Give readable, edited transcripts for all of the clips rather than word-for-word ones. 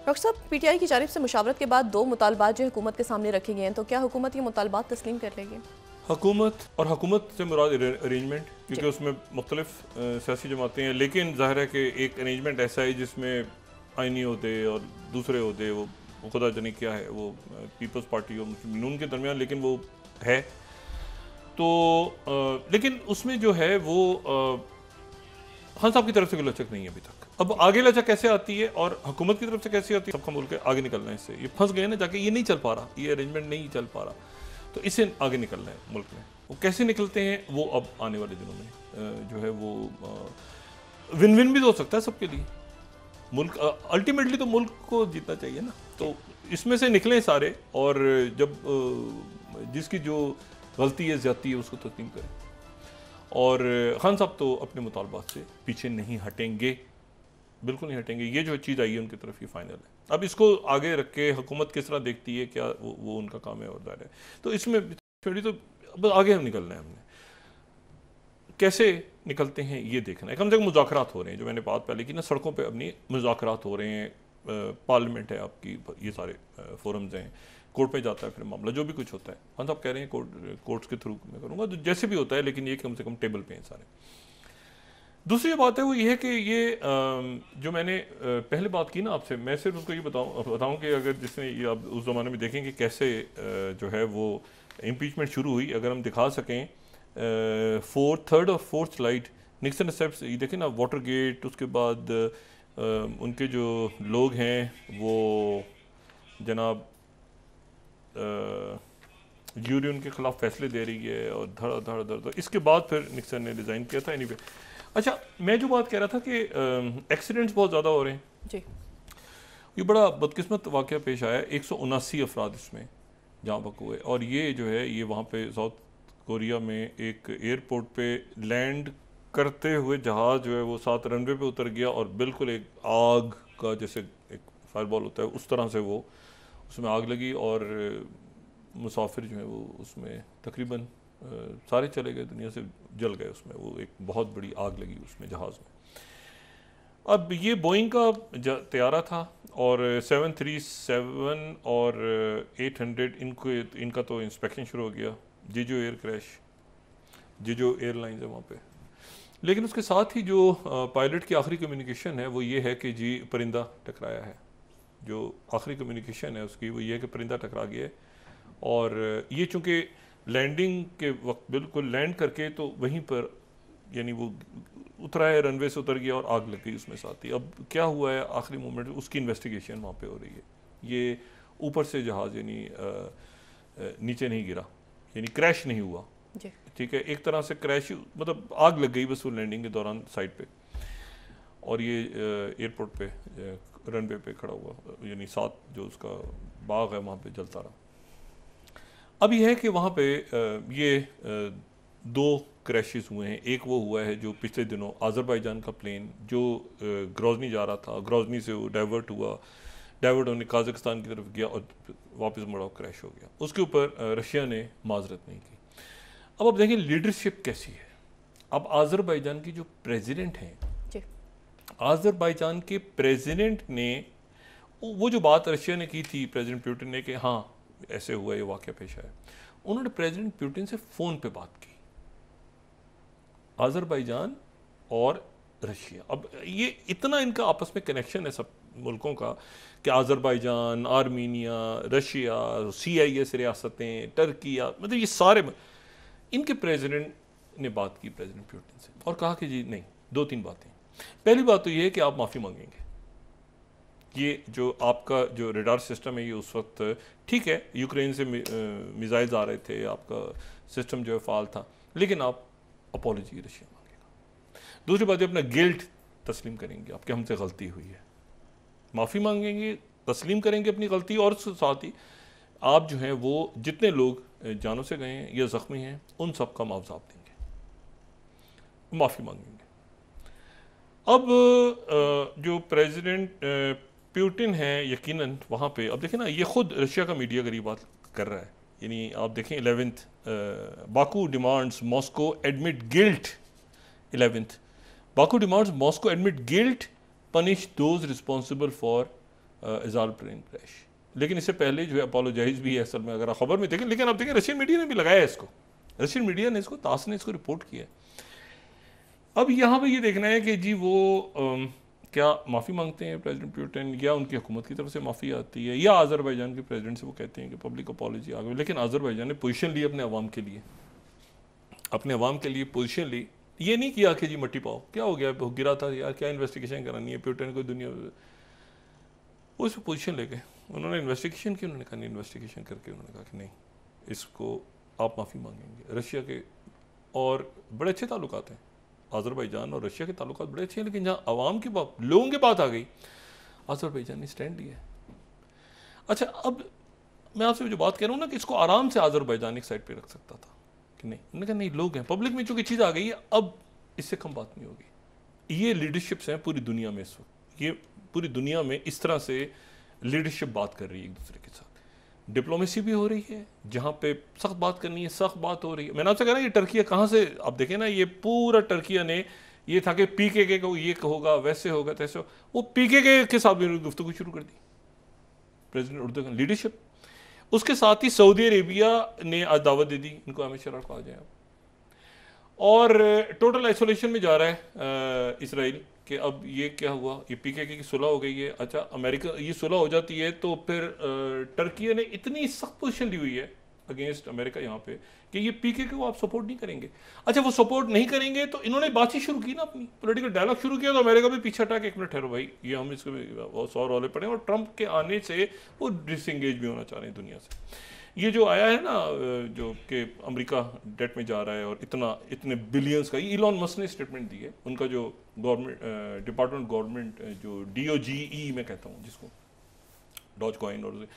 Doctor साहब, PTI की जानिब से मुशावरत के बाद 2 मुतालबात जो हुकूमत के सामने रखे गए हैं, तो क्या हुकूमत ये मुतालबात तस्लीम कर लेगी? हुकूमत से मुराद अरेंजमेंट, जी। क्योंकि उसमें मुख्तलिफ सियासी जमातें हैं, लेकिन ज़ाहिर है कि एक अरेंजमेंट ऐसा है जिसमें आइनी होते और दूसरे होते, वो खुदा जाने क्या है, वो पीपल्स पार्टी और मुस्लिम नून के दरमियान, लेकिन वो है तो लेकिन उसमें जो है वो खान साहब की तरफ से कोई लचक नहीं है अभी तक। अब आगे लचक कैसे आती है और हुकूमत की तरफ से कैसे आती है, सबका मुल्क आगे निकलना है इससे। ये फंस गए ना जाके, ये नहीं चल पा रहा, ये अरेंजमेंट नहीं चल पा रहा, तो इससे आगे निकलना है मुल्क में। वो कैसे निकलते हैं वो अब आने वाले दिनों में जो है वो विन विन भी तो हो सकता है सबके लिए। मुल्क अल्टीमेटली तो मुल्क को जीतना चाहिए ना, तो इसमें से निकलें सारे, और जब जिसकी जो गलती है ज्यादती है उसको तस्लीम करें। और खान साहब तो अपने मुतालबात से पीछे नहीं हटेंगे, बिल्कुल नहीं हटेंगे। ये जो चीज़ आई है उनकी तरफ, ये फाइनल है। अब इसको आगे रख के हुकूमत किस तरह देखती है, क्या वो उनका काम है और दायरा है, तो इसमें छोड़ी तो अब आगे हम निकलना है। हमने कैसे निकलते हैं ये देखना है। कम से कम मुज़ाकरात हो रहे हैं, जो मैंने बात पहले की ना, सड़कों पे अपनी मुज़ाकरात हो रहे हैं, पार्लियामेंट है आपकी, ये सारे फोरम्स हैं, कोर्ट में जाता है फिर मामला, जो भी कुछ होता है। हम सब कह रहे हैं कोर्ट्स के थ्रू मैं करूँगा, तो जैसे भी होता है, लेकिन ये कम से कम टेबल पे हैं सारे। दूसरी बात है वो ये है कि ये जो मैंने पहले बात की ना आपसे, मैं सिर्फ उसको ये बताऊं कि अगर जिसने ये आप उस ज़माने में देखें कि कैसे जो है वो इम्पीचमेंट शुरू हुई, अगर हम दिखा सकें थर्ड और फोर्थ स्लाइड, निक्सन स्टेप्स, ये देखें ना, वाटर गेट, उसके बाद उनके जो लोग हैं वो जनाब यूरी उनके खिलाफ फैसले दे रही है और धड़ धड़ धड़ धड़, इसके बाद फिर निक्सन ने रिज़ाइन किया था। एनीवे, अच्छा, मैं जो बात कह रहा था कि एक्सीडेंट्स बहुत ज़्यादा हो रहे हैं जी। ये बड़ा बदकिस्मत वाक़या पेश आया। 179 अफराद इसमें जहाँ बक हुए, और ये जो है ये वहाँ पे साउथ कोरिया में एक एयरपोर्ट पे लैंड करते हुए जहाज़ जो है वो 7 रनवे पे उतर गया, और बिल्कुल एक आग का जैसे एक फायरबॉल होता है उस तरह से वो उसमें आग लगी, और मुसाफिर जो है वो उसमें तकरीबन सारे चले गए, दुनिया से जल गए उसमें। वो एक बहुत बड़ी आग लगी उसमें जहाज़ में। अब ये बोइंग का तैयारा था, और 737 और 800 इनका तो इंस्पेक्शन शुरू हो गया। जिजो एयर क्रैश, जिजो एयरलाइंस है वहाँ पे। लेकिन उसके साथ ही जो पायलट की आखिरी कम्युनिकेशन है वो ये है कि जी परिंदा टकराया है। जो आखिरी कम्युनिकेशन है उसकी वो ये है कि परिंदा टकरा गया है, और ये चूँकि लैंडिंग के वक्त बिल्कुल लैंड करके तो वहीं पर यानी वो उतरा है, रनवे से उतर गया और आग लग गई उसमें साथ ही। अब क्या हुआ है आखिरी मोमेंट, उसकी इन्वेस्टिगेशन वहाँ पे हो रही है। ये ऊपर से जहाज़ यानी नीचे नहीं गिरा, यानी क्रैश नहीं हुआ, ठीक है, एक तरह से क्रैश, मतलब आग लग गई बस वो लैंडिंग के दौरान साइड पे, और ये एयरपोर्ट पे रनवे पे खड़ा हुआ, यानी साथ जो उसका बाग है वहाँ पे जलता रहा। अब यह है कि वहाँ पे ये 2 क्रैशेस हुए हैं। एक वो हुआ है जो पिछले दिनों आज़रबाईजान का प्लेन जो ग्रोजनी जा रहा था, ग्रोजनी से वो डाइवर्ट होने काज़ाकिस्तान की तरफ गया और वापस मुड़ा क्रैश हो गया। उसके ऊपर रशिया ने माजरत नहीं की। अब आप देखें लीडरशिप कैसी है। अब आज़रबाईजान की जो प्रेसिडेंट हैं, आज़रबाईजान के प्रेसिडेंट ने वो जो बात रशिया ने की थी प्रेसिडेंट पुतिन ने कि हाँ ऐसे हुआ, ये वाक़या पेश आया, उन्होंने प्रेसिडेंट पुतिन से फ़ोन पे बात की, आज़रबाईजान और रशिया। अब ये इतना इनका आपस में कनेक्शन है सब मुल्कों का कि आज़रबाईजान, आर्मीनिया, रशिया, CIS रियासतें, टर्की, मतलब ये सारे इनके प्रेसिडेंट ने बात की प्रेसिडेंट पुतिन से और कहा कि जी नहीं, 2-3 बातें। पहली बात तो ये है कि आप माफ़ी मांगेंगे। ये जो आपका जो रडार सिस्टम है ये उस वक्त ठीक है, यूक्रेन से मिसाइल्स आ रहे थे, आपका सिस्टम जो है फ़ाल था, लेकिन आप अपॉलॉजी रशिया मांगेगा। दूसरी बात, अपना गिल्ट तस्लीम करेंगे, आपके हमसे गलती हुई है, माफ़ी मांगेंगे, तस्लीम करेंगे अपनी गलती, और साथ ही आप जो हैं वो जितने लोग जानों से गए हैं या ज़ख्मी हैं उन सब का मुआवजा आप देंगे, माफ़ी मांगेंगे। अब जो प्रेसिडेंट पुतिन है यकीनन वहाँ पे, अब देखें ना, ये खुद रशिया का मीडिया गरीब बात कर रहा है, यानी आप देखें 11th Baku demands Moscow admit guilt, 11th Baku demands Moscow admit guilt, punish those responsible for AZAL plane crash. लेकिन इससे पहले जो है अपोलोजाइज भी है असल में, अगर आप खबर में देखें। लेकिन आप देखें रशियन मीडिया ने भी लगाया है इसको, रशियन मीडिया ने इसको, तास ने इसको रिपोर्ट किया है। अब यहाँ पे ये देखना है कि जी वो क्या माफ़ी मांगते हैं प्रेसिडेंट पुतिन, या उनकी हुकूमत की तरफ से माफ़ी आती है, या अज़रबैजान के प्रेसिडेंट से वो कहते हैं कि पब्लिक अपॉलॉजी आ गई। लेकिन अज़रबैजान ने पोजीशन ली अपने अवाम के लिए, अपने अवाम के लिए पोजीशन ली। ये नहीं किया कि जी मट्टी पाओ, क्या हो गया, गिरा था यार, क्या इन्वेस्टिगेशन करानी है पुतिन को दुनिया, वो इस पर पोजीशन ले गए। उन्होंने इन्वेस्टिगेशन की, उन्होंने कहा नहीं, इन्वेस्टिगेशन करके उन्होंने कहा कि नहीं, इसको आप माफ़ी मांगेंगे। रशिया के और बड़े अच्छे ताल्लुकात हैं, अज़रबैजान और रशिया के ताल्लुकात बड़े अच्छे हैं, लेकिन जहाँ आवाम की बात, लोगों की बात आ गई, अज़रबैजान ने स्टैंड लिया। अच्छा, अब मैं आपसे जो बात कह रहा हूँ ना कि इसको आराम से अज़रबैजान एक साइड पे रख सकता था कि नहीं, उन्होंने कहा नहीं, लोग हैं, पब्लिक में चूँकि चीज़ आ गई है, अब इससे कम बात नहीं होगी। ये लीडरशिप्स हैं पूरी दुनिया में इस वक्त, ये पूरी दुनिया में इस तरह से लीडरशिप बात कर रही है एक दूसरे के साथ। डिप्लोमेसी भी हो रही है, जहाँ पे सख्त बात करनी है सख्त बात हो रही है। मैंने आपसे कहा ना, ये टर्किया कहाँ से, आप देखें ना, ये पूरा टर्किया ने ये था कि पीकेके को ये होगा, वैसे होगा, तैसे हो, वो पीकेके के साथ भी गुफ्तगू शुरू कर दी प्रेसिडेंट उर्दुगान लीडरशिप। उसके साथ ही सऊदी अरेबिया ने आज दावत दे दी इनको, अमित शाह को आ जाए, और टोटल आइसोलेशन में जा रहा है इसराइल कि अब ये क्या हुआ, ये पीकेके की सुलह हो गई है। अच्छा, अमेरिका, ये सुलह हो जाती है तो फिर टर्की ने इतनी सख्त पोजीशन ली हुई है अगेंस्ट अमेरिका यहाँ पे कि ये पीकेके को आप सपोर्ट नहीं करेंगे। अच्छा, वो सपोर्ट नहीं करेंगे तो इन्होंने बातचीत शुरू की ना, अपनी पॉलिटिकल डायलॉग शुरू किया, तो अमेरिका भी पीछे हटा के एक मिनट ठहरो भाई, ये हम इसको 100 रौले पड़े, और ट्रंप के आने से वो डिसएंगेज भी होना चाह रहे हैं दुनिया से। ये जो आया है ना, जो कि अमेरिका डेट में जा रहा है और इतने बिलियंस का, ये इलॉन मस्क ने स्टेटमेंट दी है, उनका जो गवर्नमेंट डिपार्टमेंट गवर्नमेंट जो DOGE मैं कहता हूँ जिसको, डॉज कॉइन, और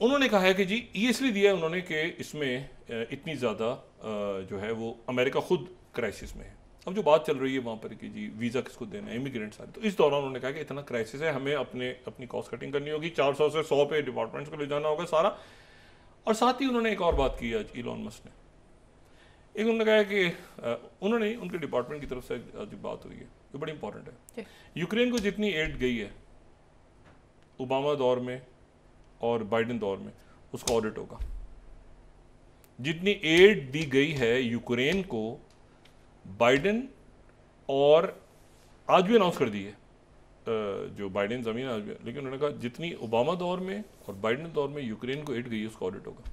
उन्होंने कहा है कि जी ये इसलिए दिया है उन्होंने कि इसमें इतनी ज़्यादा जो है वो अमेरिका खुद क्राइसिस में है। अब जो बात चल रही है वहाँ पर कि जी वीज़ा किसको देना है, इमिग्रेंट सारे, तो इस दौरान उन्होंने कहा कि इतना क्राइसिस है, हमें अपनी कॉस्ट कटिंग करनी होगी, 400 से 100 पे डिपार्टमेंट्स को ले जाना होगा सारा। और साथ ही उन्होंने एक और बात की आज इलॉन मस्क ने, एक उन्होंने कहा कि उन्होंने उनके डिपार्टमेंट की तरफ से आज बात हुई है, ये बड़ी इंपॉर्टेंट है। यूक्रेन को जितनी एड गई है ओबामा दौर में और बाइडेन दौर में, उसका ऑडिट होगा। जितनी एड दी गई है यूक्रेन को बाइडेन, और आज भी अनाउंस कर दी है जो बाइडेन ज़मीन आज भी, लेकिन उन्होंने कहा जितनी ओबामा दौर में और बाइडेन दौर में यूक्रेन को एड गई है उसका ऑडिट होगा।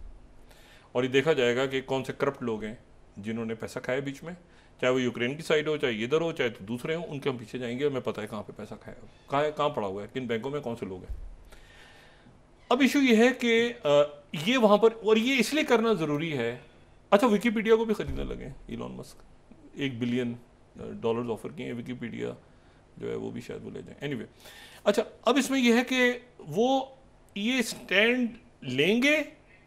और ये देखा जाएगा कि कौन से करप्ट लोग हैं जिन्होंने पैसा खाया बीच में, चाहे वो यूक्रेन की साइड हो, चाहे इधर हो, चाहे तो दूसरे हो, उनके हम पीछे जाएंगे। हमें पता है कहाँ पे पैसा खाया, कहाँ पड़ा हुआ है, किन बैंकों में कौन से लोग हैं। अब इशू ये है कि ये वहाँ पर, और ये इसलिए करना ज़रूरी है। अच्छा, विकीपीडिया को भी ख़रीदने लगे इलॉन मस्क, $1 बिलियन ऑफर किए हैं, विकीपीडिया जो है वो भी शायद वो ले जाएं। एनीवे, अच्छा, अब इसमें यह है कि वो ये स्टैंड लेंगे,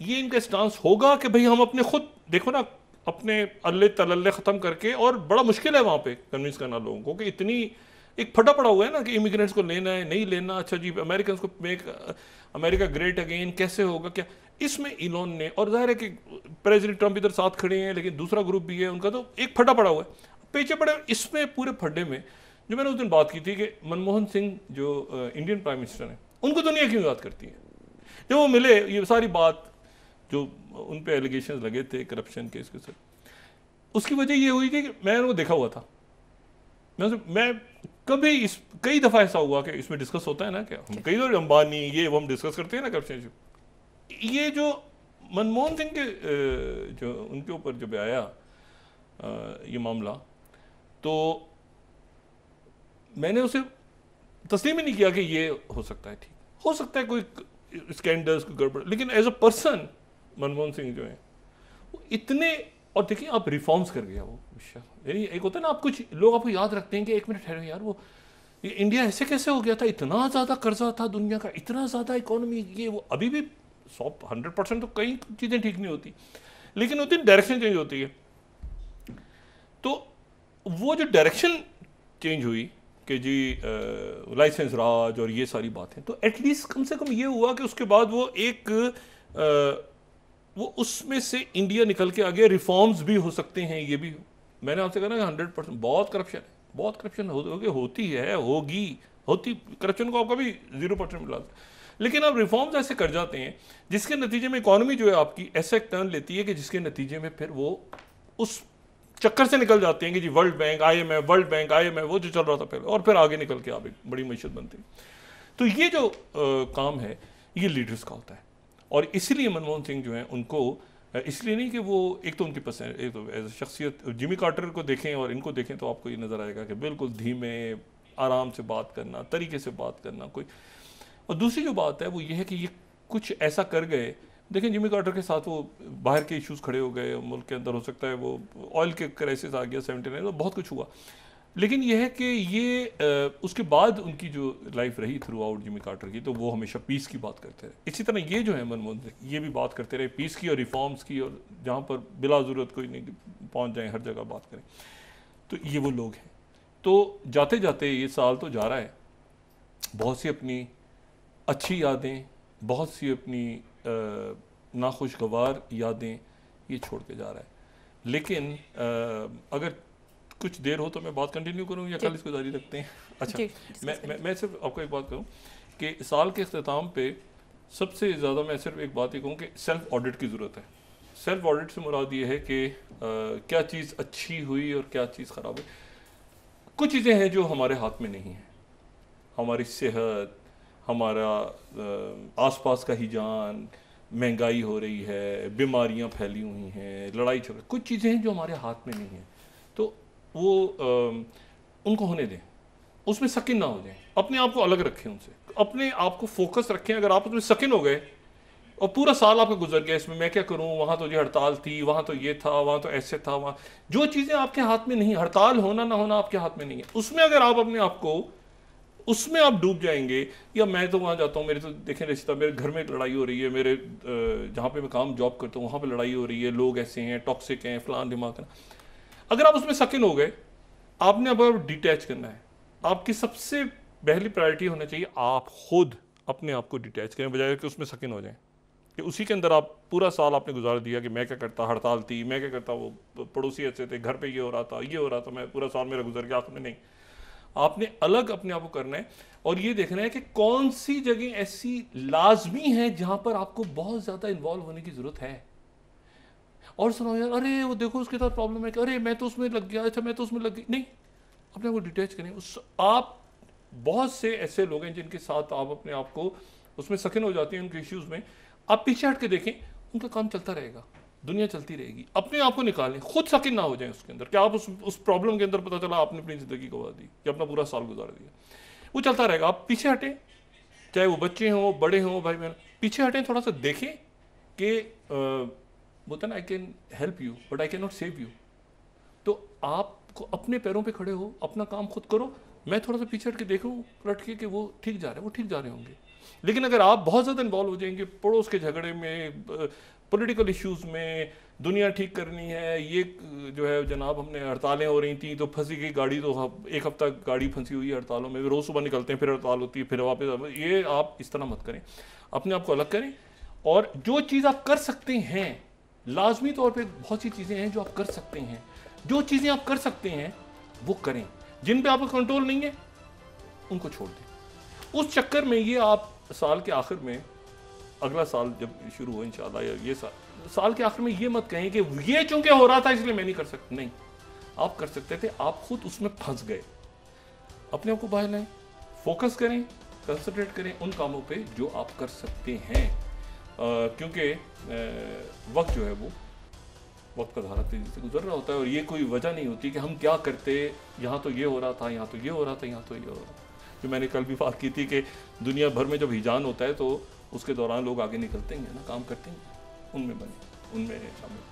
ये इनका स्टांस होगा कि भाई हम अपने खुद, देखो ना, अपने अल्ले तलल्ले ख़त्म करके, और बड़ा मुश्किल है वहाँ पे कन्विंस करना लोगों को कि इतनी एक फटा पड़ा हुआ है ना कि इमिग्रेंट्स को लेना है, नहीं लेना। अच्छा जी, अमेरिकन को मेक अमेरिका ग्रेट अगेन कैसे होगा, क्या इसमें इलॉन ने, और जाहिर है कि प्रेसिडेंट ट्रंप इधर साथ खड़े हैं, लेकिन दूसरा ग्रुप भी है उनका, तो एक फटा पड़ा हुआ है पीछे पड़े। इसमें पूरे फड्डे में जो मैंने उस दिन बात की थी कि मनमोहन सिंह जो इंडियन प्राइम मिनिस्टर हैं, उनको दुनिया क्यों याद करती है। जब वो मिले, ये सारी बात जो उन पे एलिगेशन लगे थे करप्शन के इसके सर, उसकी वजह ये हुई थी कि मैंने उनको देखा हुआ था। मैं कभी कई दफ़ा ऐसा हुआ कि इसमें डिस्कस होता है ना, क्या हम कई बार अंबानी ये वो हम डिस्कस करते हैं ना करप्शन। ये जो मनमोहन सिंह के जो उनके ऊपर जब आया ये मामला, तो मैंने उसे तस्लीम ही नहीं किया कि ये हो सकता है, ठीक हो सकता है कोई स्कैंडल्स कोई गड़बड़, लेकिन as a person Manmohan Singh जो है वो इतने, और देखिए आप रिफॉर्म्स कर गया वो, यानी एक होता है ना, आप कुछ लोग आपको याद रखते हैं कि एक मिनट ठहरो यार, वो ये इंडिया ऐसे कैसे हो गया था, इतना ज़्यादा कर्जा था दुनिया का, इतना ज़्यादा इकोनॉमी, ये वो अभी भी 100% तो कई चीज़ें ठीक नहीं होती, लेकिन होती डायरेक्शन चेंज होती है। तो वो जो डायरेक्शन चेंज हुई कि जी लाइसेंस राज और ये सारी बातें, तो एटलीस्ट कम से कम ये हुआ कि उसके बाद वो एक वो उसमें से इंडिया निकल के आ गया, रिफॉर्म्स भी हो सकते हैं। ये भी मैंने आपसे कहा ना 100% बहुत करप्शन है, बहुत करप्शन होती है, होगी, होती, करप्शन को आप कभी 0% मिला, लेकिन आप रिफॉर्म्स ऐसे कर जाते हैं जिसके नतीजे में इकोनॉमी जो है आपकी ऐसे टर्न लेती है कि जिसके नतीजे में फिर वो उस चक्कर से निकल जाते हैं कि जी वर्ल्ड बैंक आईएमएफ वो जो चल रहा था पहले, और फिर आगे निकल के आप एक बड़ी मैशत बनती है। तो ये जो काम है ये लीडर्स का होता है, और इसीलिए मनमोहन सिंह जो है उनको, इसलिए नहीं कि वो एक तो उनकी पसंद, एक तो एज शख्सियत जिमी कार्टर को देखें और इनको देखें तो आपको ये नज़र आएगा कि बिल्कुल धीमे आराम से बात करना, तरीके से बात करना कोई। और दूसरी जो बात है वो ये है कि ये कुछ ऐसा कर गए, देखें जिमी कार्टर के साथ वो बाहर के इश्यूज खड़े हो गए, मुल्क के अंदर हो सकता है वो ऑयल के क्राइसिस आ गया 79, तो बहुत कुछ हुआ, लेकिन यह है कि ये उसके बाद उनकी जो लाइफ रही थ्रू आउट जिमी कार्टर की, तो वो हमेशा पीस की बात करते रहे। इसी तरह ये जो है मनमोहन सिंह ये भी बात करते रहे पीस की और रिफॉर्म्स की, और जहाँ पर बिला ज़रूरत कोई नहीं पहुँच जाए हर जगह बात करें। तो ये वो लोग हैं। तो जाते जाते ये साल तो जा रहा है, बहुत सी अपनी अच्छी यादें, बहुत सी अपनी नाखुशगवार यादें ये छोड़ के जा रहा है। लेकिन अगर कुछ देर हो तो मैं बात कंटिन्यू करूं या कल इसको जारी रखते हैं? अच्छा, मैं सिर्फ आपको एक बात कहूं कि साल के इख्तिताम पे सबसे ज़्यादा मैं सिर्फ एक बात ही कहूँ कि सेल्फ ऑडिट की ज़रूरत है। सेल्फ ऑडिट से मुराद ये है कि क्या चीज़ अच्छी हुई और क्या चीज़ ख़राब हुई। कुछ चीज़ें हैं जो हमारे हाथ में नहीं हैं, हमारी सेहत, हमारा आसपास का ही जान, महंगाई हो रही है, बीमारियां फैली हुई हैं, लड़ाई झगड़े, कुछ चीज़ें हैं जो हमारे हाथ में नहीं हैं। तो वो उनको होने दें, उसमें सकिन ना हो जाए, अपने आप को अलग रखें उनसे, अपने आप को फोकस रखें। अगर आप उसमें सकिन हो गए और पूरा साल आपका गुजर गया इसमें मैं क्या करूं, वहाँ तो ये हड़ताल थी, वहाँ तो ये था, वहाँ तो ऐसे था, वहाँ जो चीज़ें आपके हाथ में नहीं, हड़ताल होना ना होना आपके हाथ में नहीं है, उसमें अगर आप अपने आप को उसमें आप डूब जाएंगे। या मैं तो वहाँ जाता हूँ, मेरे तो देखें रिश्ता, मेरे घर में लड़ाई हो रही है, मेरे जहाँ पे मैं काम जॉब करता हूँ वहाँ पे लड़ाई हो रही है, लोग ऐसे हैं, टॉक्सिक हैं, फलान दिमाग। अगर आप उसमें सकिन हो गए, आपने अब डिटैच करना है। आपकी सबसे पहली प्रायोरिटी होना चाहिए आप खुद अपने आप को डिटैच करें, बजाय कि उसमें सकिन हो जाएं कि उसी के अंदर आप पूरा साल आपने गुजार दिया कि मैं क्या करता, हड़ताल थी, मैं क्या करता, वो पड़ोसी ऐसे थे, घर पे ये हो रहा था, ये हो रहा था, मैं पूरा साल मेरा गुजर गया। आखिर में नहीं, आपने अलग अपने आप को करना है और ये देखना है कि कौन सी जगह ऐसी लाजमी है जहां पर आपको बहुत ज़्यादा इन्वॉल्व होने की ज़रूरत है। और सुनो यार, अरे वो देखो उसके साथ प्रॉब्लम है कि अरे मैं तो उसमें लग गया, अच्छा मैं तो उसमें लग गई, नहीं, अपने आप को डिटैच करें। आप बहुत से ऐसे लोग हैं जिनके साथ आप अपने आप को उसमें सकिन हो जाते हैं, उनके इश्यूज़ में आप पीछे हट के देखें, उनका काम चलता रहेगा, दुनिया चलती रहेगी। अपने आप को निकालें, खुद सकिन ना हो जाए उसके अंदर कि आप उस प्रॉब्लम के अंदर पता चला आपने अपनी ज़िंदगी गवा दी कि अपना पूरा साल गुजार दिया, वो चलता रहेगा। आप पीछे हटें, चाहे वो बच्चे हों, बड़े हों, भाई बहन, पीछे हटें, थोड़ा सा देखें कि बोलता ना I can help you but I can not save you. तो आपको अपने पैरों पे खड़े हो, अपना काम खुद करो। मैं थोड़ा सा पीछे हट के देखूँ, पलट के कि वो ठीक जा रहे हैं, वो ठीक जा रहे होंगे। लेकिन अगर आप बहुत ज़्यादा इन्वॉल्व हो जाएंगे पड़ोस के झगड़े में, पॉलिटिकल इश्यूज़ में, दुनिया ठीक करनी है, ये जो है जनाब हमने हड़तालें हो रही थी तो फंसी गई गाड़ी, तो एक हफ्ता गाड़ी फंसी हुई है हड़तालों में, रोज़ सुबह निकलते हैं फिर हड़ताल होती है, फिर वापस। ये आप इस तरह मत करें, अपने आप को अलग करें। और जो चीज़ आप कर सकते हैं, लाजमी तौर पे बहुत सी चीज़ें हैं जो आप कर सकते हैं, जो चीज़ें आप कर सकते हैं वो करें। जिन पे आपका कंट्रोल नहीं है उनको छोड़ दें। उस चक्कर में ये आप साल के आखिर में, अगला साल जब शुरू हो इंशाल्लाह, या ये साल के आखिर में ये मत कहें कि ये चूंकि हो रहा था इसलिए मैं नहीं कर सकता। नहीं, आप कर सकते थे, आप खुद उसमें फंस गए। अपने आप को बाहर लाएं, फोकस करें, कंसंट्रेट करें उन कामों पे जो आप कर सकते हैं, क्योंकि वक्त जो है वो वक्त का धारा तेजी से गुजर रहा होता है और ये कोई वजह नहीं होती कि हम क्या करते, यहाँ तो ये हो रहा था, यहाँ तो ये हो रहा था, यहाँ तो ये हो रहा था। जो मैंने कल भी बात की थी कि दुनिया भर में जब हिजान होता है तो उसके दौरान लोग आगे निकलते हैं ना, काम करते हैं, उनमें बने, उनमें शामिल।